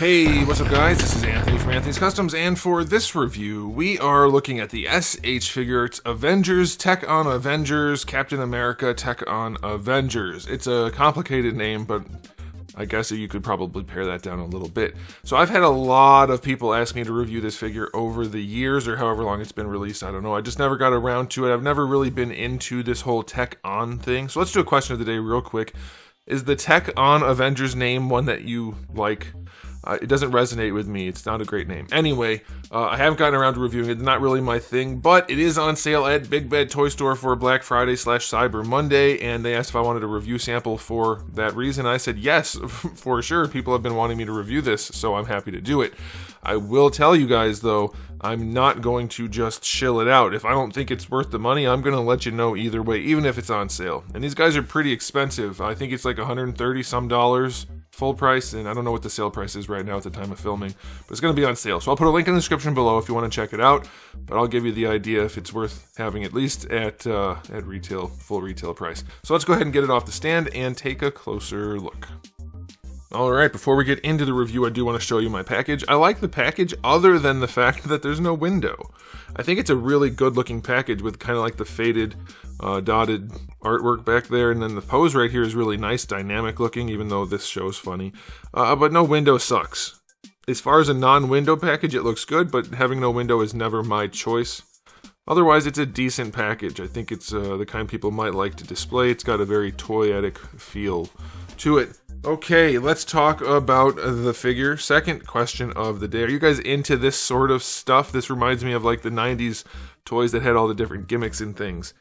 Hey, what's up guys? This is Anthony from Anthony's Customs, and for this review, we are looking at the SH Figuarts Avengers Tech on Avengers Captain America Tech on Avengers. It's a complicated name, but I guess you could probably pare that down a little bit. So I've had a lot of people ask me to review this figure over the years, or however long it's been released, I don't know. I just never got around to it. I've never really been into this whole Tech on thing. So let's do a question of the day real quick. Is the Tech on Avengers name one that you like? It doesn't resonate with me. It's not a great name. Anyway, I haven't gotten around to reviewing it. It's not really my thing, but it is on sale at Big Bad Toy Store for Black Friday / Cyber Monday, and they asked if I wanted a review sample for that reason. I said yes, for sure. People have been wanting me to review this, so I'm happy to do it. I will tell you guys, though, I'm not going to just shill it out. If I don't think it's worth the money, I'm going to let you know either way, even if it's on sale. And these guys are pretty expensive. I think it's like $130 some full price, and I don't know what the sale price is right now at the time of filming, but it's going to be on sale. So I'll put a link in the description below if you want to check it out, but I'll give you the idea if it's worth having at least at retail, full retail price. So let's go ahead and get it off the stand and take a closer look. Alright, before we get into the review, I do want to show you my package. I like the package other than the fact that there's no window. I think it's a really good looking package with kind of like the faded dotted artwork back there, and then the pose right here is really nice, dynamic looking, even though this show's funny. But no window sucks. As far as a non-window package, it looks good, but having no window is never my choice. Otherwise, it's a decent package. I think it's the kind people might like to display. It's got a very toyetic feel to it. Okay, let's talk about the figure. Second question of the day. Are you guys into this sort of stuff? This reminds me of like the 90s toys that had all the different gimmicks and things.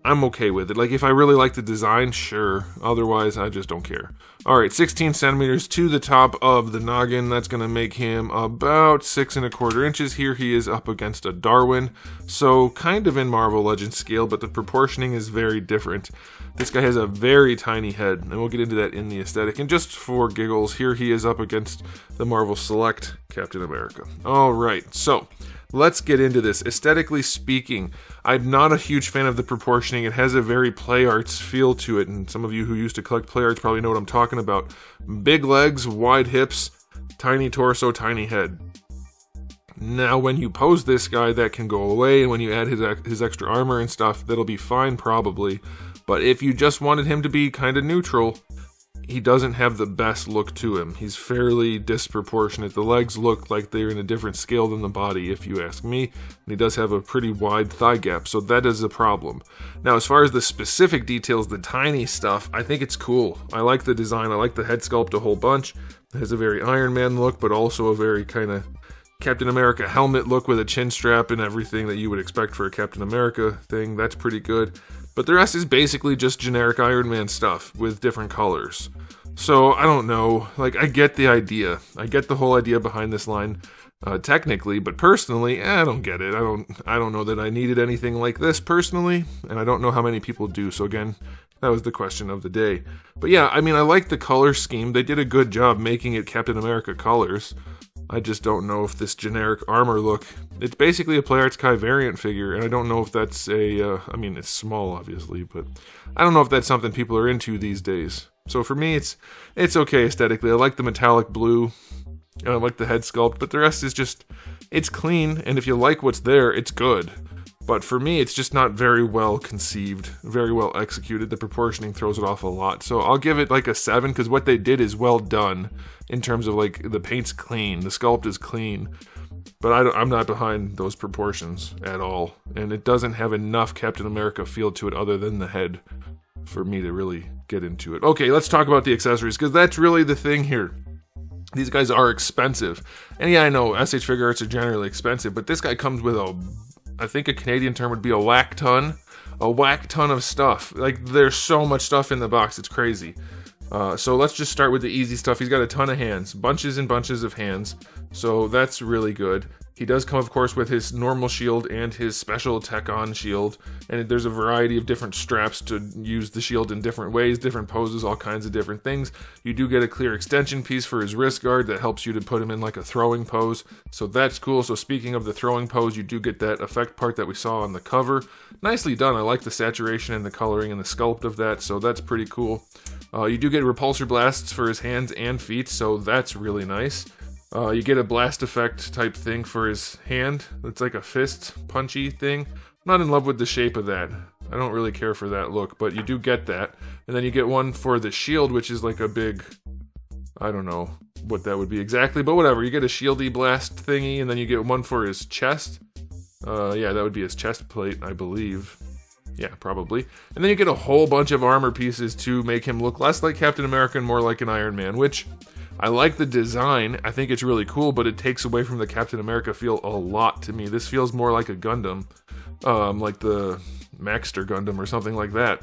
I'm okay with it. Like, if I really like the design, sure. Otherwise, I just don't care. Alright, 16 centimeters to the top of the noggin. That's going to make him about 6 1/4 inches. Here he is up against a Darwin. So, kind of in Marvel Legends scale, but the proportioning is very different. This guy has a very tiny head, and we'll get into that in the aesthetic. And just for giggles, here he is up against the Marvel Select Captain America. Alright, so let's get into this. Aesthetically speaking, I'm not a huge fan of the proportioning. It has a very Play Arts feel to it, and some of you who used to collect Play Arts probably know what I'm talking about. Big legs, wide hips, tiny torso, tiny head. Now, when you pose this guy, that can go away, and when you add his extra armor and stuff, that'll be fine probably. But if you just wanted him to be kind of neutral, he doesn't have the best look to him. He's fairly disproportionate. The legs look like they're in a different scale than the body, if you ask me. And he does have a pretty wide thigh gap, so that is a problem. Now, as far as the specific details, the tiny stuff, I think it's cool. I like the design. I like the head sculpt a whole bunch. It has a very Iron Man look, but also a very kind of Captain America helmet look with a chin strap and everything that you would expect for a Captain America thing. That's pretty good. But the rest is basically just generic Iron Man stuff with different colors. So, I don't know. Like, I get the idea. I get the whole idea behind this line, technically, but personally, I don't get it. I don't know that I needed anything like this personally, and I don't know how many people do. So again, that was the question of the day. But yeah, I mean, I like the color scheme. They did a good job making it Captain America colors. I just don't know if this generic armor look... It's basically a Play Arts Kai variant figure, and I don't know if that's a... I mean, it's small, obviously, but I don't know if that's something people are into these days. So for me, it's okay aesthetically. I like the metallic blue, and I like the head sculpt, but the rest is just... It's clean, and if you like what's there, it's good. But for me, it's just not very well conceived, very well executed. The proportioning throws it off a lot. So I'll give it like a 7, because what they did is well done in terms of like the paint's clean, the sculpt is clean. But I'm not behind those proportions at all. And it doesn't have enough Captain America feel to it other than the head for me to really get into it. Okay, let's talk about the accessories, because that's really the thing here. These guys are expensive. And yeah, I know SH Figuarts are generally expensive, but this guy comes with I think a Canadian term would be a whack ton of stuff. Like, there's so much stuff in the box, it's crazy. So let's just start with the easy stuff. He's got a ton of hands, bunches and bunches of hands, so that's really good. He does come, of course, with his normal shield and his special Tech-On shield, and there's a variety of different straps to use the shield in different ways, different poses, all kinds of different things. You do get a clear extension piece for his wrist guard that helps you to put him in like a throwing pose, so that's cool. So speaking of the throwing pose, you do get that effect part that we saw on the cover. Nicely done. I like the saturation and the coloring and the sculpt of that, so that's pretty cool. You do get repulsor blasts for his hands and feet, so that's really nice. You get a blast effect type thing for his hand. It's like a fist punchy thing. I'm not in love with the shape of that. I don't really care for that look, but you do get that. And then you get one for the shield, which is like a big... I don't know what that would be exactly, but whatever. You get a shieldy blast thingy, and then you get one for his chest. Yeah, that would be his chest plate, I believe. Yeah, probably. And then you get a whole bunch of armor pieces to make him look less like Captain America and more like an Iron Man, which I like the design. I think it's really cool, but it takes away from the Captain America feel a lot to me. This feels more like a Gundam, like the Maxter Gundam or something like that.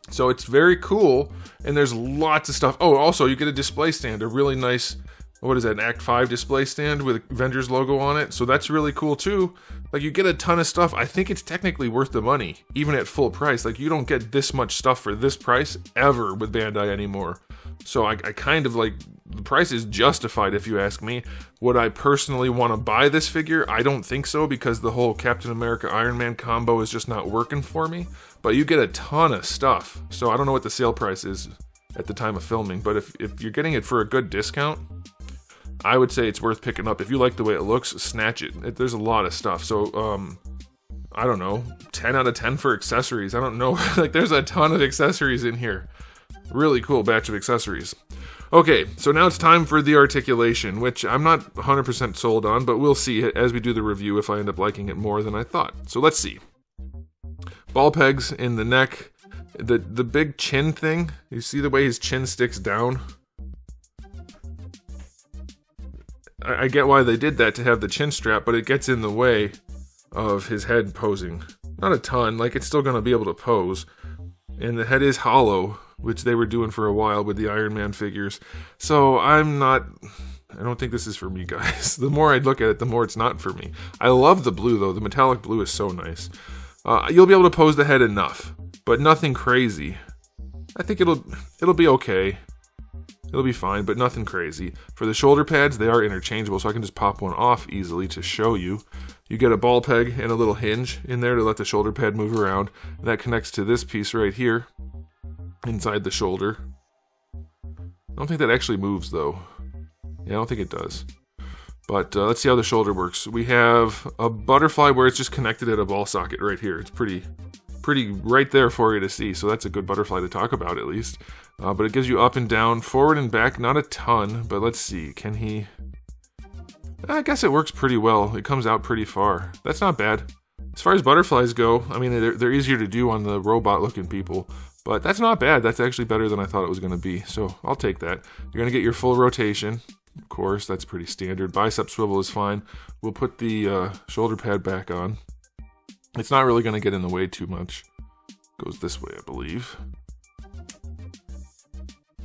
So it's very cool, and there's lots of stuff. Oh, also, you get a display stand, a really nice, what is that, an Act 5 display stand with Avengers logo on it. So that's really cool, too. Like, you get a ton of stuff. I think it's technically worth the money, even at full price. Like, you don't get this much stuff for this price ever with Bandai anymore. So I kind of, like, the price is justified if you ask me. Would I personally want to buy this figure? I don't think so, because the whole Captain America Iron Man combo is just not working for me. But you get a ton of stuff. So I don't know what the sale price is at the time of filming, but if you're getting it for a good discount, I would say it's worth picking up. If you like the way it looks, snatch it. There's a lot of stuff. So, I don't know, 10 out of 10 for accessories. I don't know. Like, there's a ton of accessories in here. Really cool batch of accessories. Okay, so now it's time for the articulation, which I'm not 100% sold on, but we'll see as we do the review if I end up liking it more than I thought. So let's see. Ball pegs in the neck. The big chin thing. You see the way his chin sticks down? I get why they did that to have the chin strap, but it gets in the way of his head posing. Not a ton, like it's still going to be able to pose. And the head is hollow, which they were doing for a while with the Iron Man figures. So I don't think this is for me, guys. The more I look at it, the more it's not for me. I love the blue, though. The metallic blue is so nice. You'll be able to pose the head enough, but nothing crazy. I think it'll be okay. It'll be fine, but nothing crazy. For the shoulder pads, they are interchangeable, so I can just pop one off easily to show you. You get a ball peg and a little hinge in there to let the shoulder pad move around. And that connects to this piece right here, inside the shoulder. I don't think that actually moves, though. Yeah, I don't think it does. But let's see how the shoulder works. We have a butterfly where it's just connected at a ball socket right here. It's pretty right there for you to see, so that's a good butterfly to talk about at least. But it gives you up and down, forward and back, not a ton, but let's see, can he... I guess it works pretty well. It comes out pretty far. That's not bad. As far as butterflies go, I mean, they're easier to do on the robot-looking people, but that's not bad. That's actually better than I thought it was going to be, so I'll take that. You're going to get your full rotation. Of course, that's pretty standard. Bicep swivel is fine. We'll put the shoulder pad back on. It's not really going to get in the way too much. Goes this way, I believe.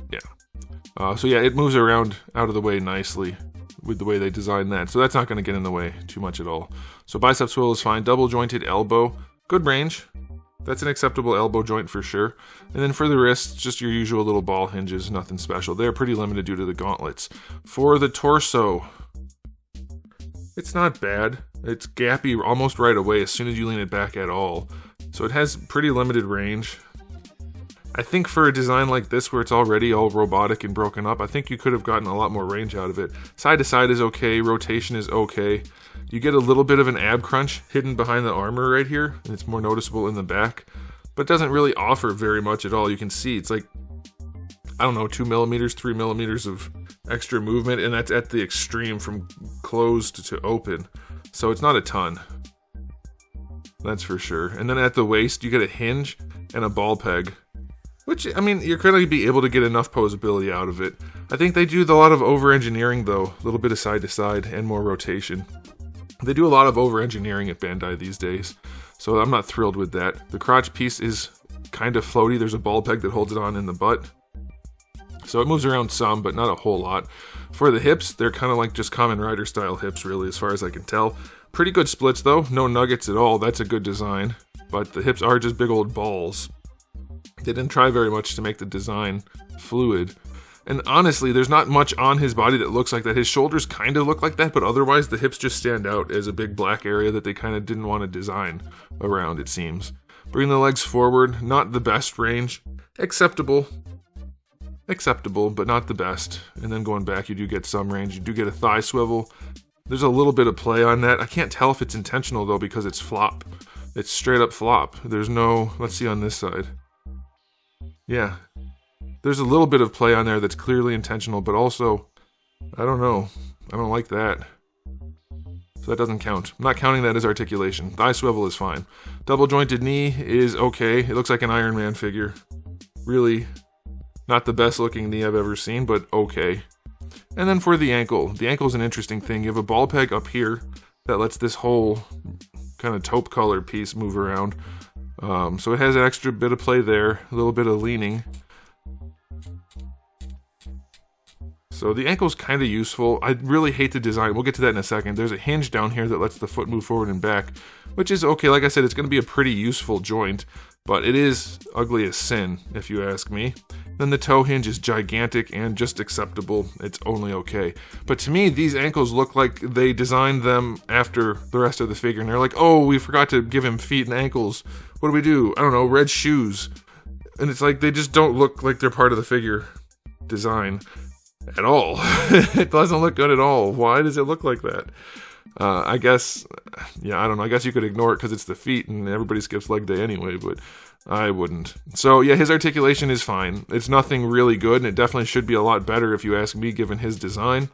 Yeah. So yeah, it moves around out of the way nicely with the way they designed that. So that's not going to get in the way too much at all. So bicep swivel is fine. Double jointed elbow. Good range. That's an acceptable elbow joint for sure. And then for the wrists, just your usual little ball hinges, nothing special. They're pretty limited due to the gauntlets. For the torso, it's not bad. It's gappy almost right away as soon as you lean it back at all. So it has pretty limited range. I think for a design like this where it's already all robotic and broken up, I think you could have gotten a lot more range out of it. Side to side is okay, rotation is okay. You get a little bit of an ab crunch hidden behind the armor right here, and it's more noticeable in the back, but doesn't really offer very much at all. You can see it's like, I don't know, 2 millimeters, 3 millimeters of extra movement, and that's at the extreme from closed to open. So it's not a ton. That's for sure. And then at the waist, you get a hinge and a ball peg. Which, I mean, you're going to be able to get enough posability out of it. I think they do a lot of over-engineering, though. A little bit of side-to-side and more rotation. They do a lot of over-engineering at Bandai these days, so I'm not thrilled with that. The crotch piece is kind of floaty. There's a ball peg that holds it on in the butt. So it moves around some, but not a whole lot. For the hips, they're kind of like just Kamen Rider-style hips, really, as far as I can tell. Pretty good splits, though. No nuggets at all. That's a good design. But the hips are just big old balls. They didn't try very much to make the design fluid. And honestly, there's not much on his body that looks like that. His shoulders kind of look like that, but otherwise the hips just stand out as a big black area that they kind of didn't want to design around, it seems. Bring the legs forward, not the best range. Acceptable. acceptable, but not the best. And then going back, you do get some range. You do get a thigh swivel. There's a little bit of play on that. I can't tell if it's intentional though because it's flop. It's straight up flop. There's no, let's see on this side. Yeah. There's a little bit of play on there that's clearly intentional, but also, I don't know. I don't like that. So that doesn't count. I'm not counting that as articulation. Thigh swivel is fine. Double jointed knee is okay. It looks like an Iron Man figure. Really not the best looking knee I've ever seen, but okay. And then for the ankle is an interesting thing. You have a ball peg up here that lets this whole kind of taupe color piece move around. So it has an extra bit of play there, a little bit of leaning. So the ankle's kind of useful. I really hate the design. We'll get to that in a second. There's a hinge down here that lets the foot move forward and back, which is okay. Like I said, it's going to be a pretty useful joint, but it is ugly as sin, if you ask me. Then the toe hinge is gigantic and just acceptable. It's only okay. But to me, these ankles look like they designed them after the rest of the figure. And they're like, oh, we forgot to give him feet and ankles. What do we do? I don't know, red shoes. And it's like they just don't look like they're part of the figure design at all. It doesn't look good at all. Why does it look like that? I guess, yeah, I don't know. I guess you could ignore it because it's the feet and everybody skips leg day anyway, but I wouldn't. So yeah, his articulation is fine. It's nothing really good, and it definitely should be a lot better if you ask me, given his design.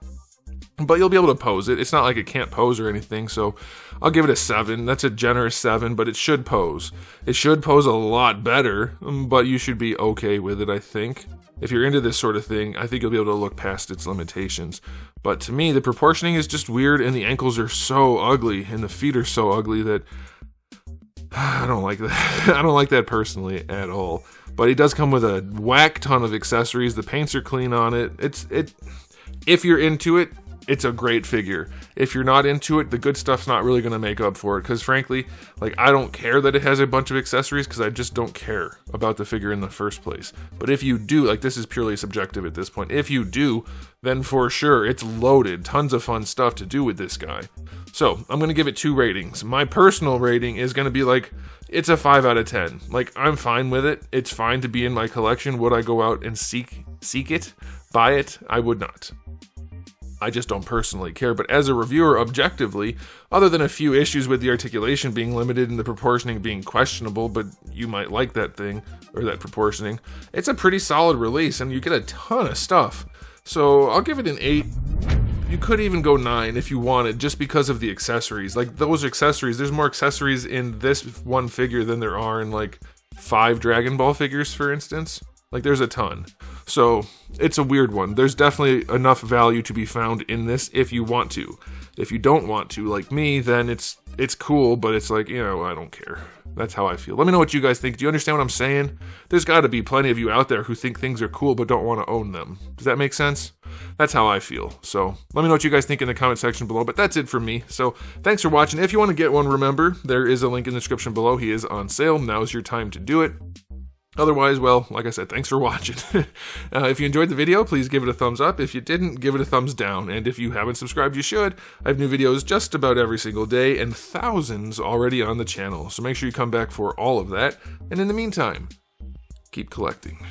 But you'll be able to pose it. It's not like it can't pose or anything, so I'll give it a 7. That's a generous 7, but it should pose. It should pose a lot better, but you should be okay with it, I think. If you're into this sort of thing, I think you'll be able to look past its limitations. But to me, the proportioning is just weird, and the ankles are so ugly, and the feet are so ugly that I don't like that. I don't like that personally at all. But he does come with a whack ton of accessories. The paints are clean on it. If you're into it, it's a great figure. If you're not into it, the good stuff's not really going to make up for it. Because frankly, like, I don't care that it has a bunch of accessories because I just don't care about the figure in the first place. But if you do, like, this is purely subjective at this point. If you do, then for sure, it's loaded. Tons of fun stuff to do with this guy. So I'm going to give it 2 ratings. My personal rating is going to be like, it's a 5 out of 10. Like, I'm fine with it. It's fine to be in my collection. Would I go out and seek it? Buy it? I would not. I just don't personally care, but as a reviewer, objectively, other than a few issues with the articulation being limited and the proportioning being questionable, but you might like that thing, or that proportioning, it's a pretty solid release, and you get a ton of stuff. So I'll give it an 8. You could even go 9 if you wanted, just because of the accessories. Like, those accessories, there's more accessories in this one figure than there are in, like, 5 Dragon Ball figures, for instance. Like, there's a ton. So, it's a weird one. There's definitely enough value to be found in this if you want to. If you don't want to, like me, then it's cool, but it's like, you know, I don't care. That's how I feel. Let me know what you guys think. Do you understand what I'm saying? There's got to be plenty of you out there who think things are cool but don't want to own them. Does that make sense? That's how I feel. So, let me know what you guys think in the comment section below, but that's it for me. So, thanks for watching. If you want to get one, remember, there is a link in the description below. He is on sale. Now's your time to do it. Otherwise, well, like I said, thanks for watching. If you enjoyed the video, please give it a thumbs up. If you didn't, give it a thumbs down. And if you haven't subscribed, you should. I have new videos just about every single day, and thousands already on the channel. So make sure you come back for all of that. And in the meantime, keep collecting.